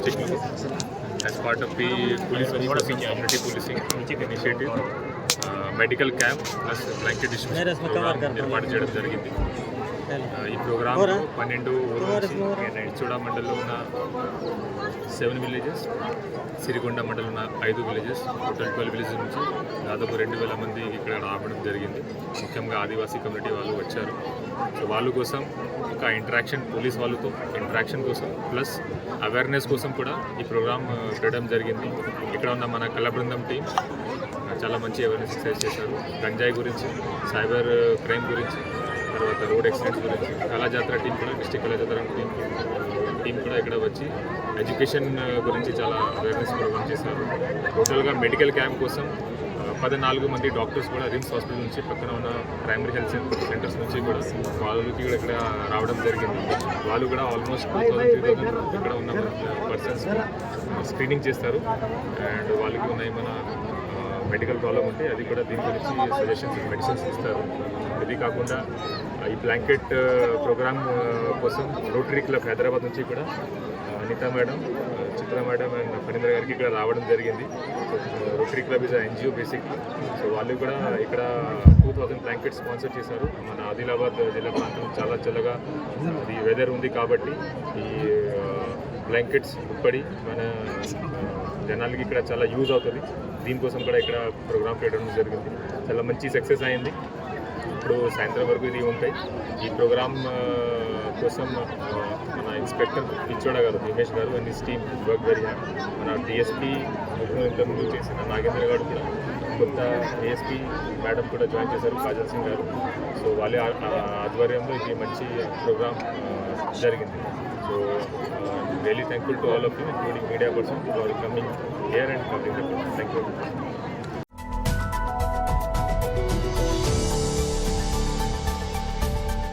district as part of the police officers community policing initiative. Medical camp plus blanket distribution programme ఏర్పాటు చేయడం జరిగింది. ఈ ప్రోగ్రాంలో 12 ఊరు నుంచి ఇచ్చోడా మండలంలో ఉన్న 7 విలేజెస్, సిరికొండ మండలంలో ఉన్న 5 విలేజెస్, టోటల్ 12 విలేజెస్ నుంచి దాదాపు 2000 మంది ఇక్కడ రావడం జరిగింది. ముఖ్యంగా ఆదివాసీ కమ్యూనిటీ వాళ్ళు వచ్చారు. సో వాళ్ళ కోసం ఒక ఇంటరాక్షన్, పోలీస్ వాళ్ళతో ఇంటరాక్షన్ కోసం ప్లస్ అవేర్నెస్ కోసం కూడా ఈ ప్రోగ్రామ్ పెట్టడం జరిగింది. ఇక్కడ ఉన్న మన కళా బృందం టీం చాలా మంచి అవేర్నెస్ ఎక్సర్సైజ్ చేశారు. గంజాయి గురించి, సైబర్ క్రైమ్ గురించి, తర్వాత రోడ్ యాక్సిడెంట్స్ గురించి. కళాజాత్ర టీం కూడా, డిస్ట్రిక్ట్ కళాజాత్ర టీం కూడా ఇక్కడ వచ్చి ఎడ్యుకేషన్ గురించి చాలా అవేర్నెస్ ప్రోగ్రామ్ చేశారు. టోటల్గా మెడికల్ క్యాంప్ కోసం 14 మంది డాక్టర్స్ కూడా రిమ్స్ హాస్పిటల్ నుంచి, పక్కన ఉన్న ప్రైమరీ హెల్త్ సెంటర్స్ నుంచి కూడా వాళ్ళకి కూడా ఇక్కడ రావడం జరిగింది. వాళ్ళు కూడా ఆల్మోస్ట్ 2000 ఇక్కడ ఉన్న పర్సన్స్ స్క్రీనింగ్ చేస్తారు. అండ్ వాళ్ళకి ఉన్న ఏమైనా మెడికల్ ప్రాబ్లం ఉంటే అది కూడా దీని గురించి సజెషన్స్, మెడిసిన్స్ ఇస్తారు. ఇది కాకుండా ఈ బ్లాంకెట్ ప్రోగ్రామ్ కోసం రోటరీ క్లబ్ హైదరాబాద్ నుంచి కూడా Anitha madam, Chitra madam and Phanindra గారికి ఇక్కడ రావడం జరిగింది. Rotary club is NGO basic. So వాళ్ళు కూడా ఇక్కడ 2000 బ్లాంకెట్స్ స్పాన్సర్ చేశారు. మన ఆదిలాబాద్ జిల్లా ప్రాంతం చాలా చల్లగా అది వెదర్ ఉంది కాబట్టి ఈ బ్లాంకెట్స్ ఉప్పడి మన జనాలకి ఇక్కడ చాలా యూజ్ అవుతుంది. దీనికోసం కూడా ఇక్కడ ప్రోగ్రామ్ పెట్టడం జరిగింది. చాలా మంచి సక్సెస్ అయింది. ఇప్పుడు సాయంత్రం వరకు ఇది ఉంటాయి. ఈ ప్రోగ్రామ్ కోసం మన ఇన్స్పెక్టర్ ఇచ్చోడా గారు, హిమేష్ గారు and his team work very hard. మన డిఎస్పీ ఇంతకుముందు చేసిన నాగేంద్ర గారు కూడా, కొత్త ఏఎస్పీ మేడం కూడా జాయిన్ చేశారు, కాజల్ సింగ్ గారు. సో వాళ్ళ ఆధ్వర్యంలో ఇది మంచి ప్రోగ్రామ్ జరిగింది. So really thankful to all of you, including media person, for coming here and covering the program. Thank you.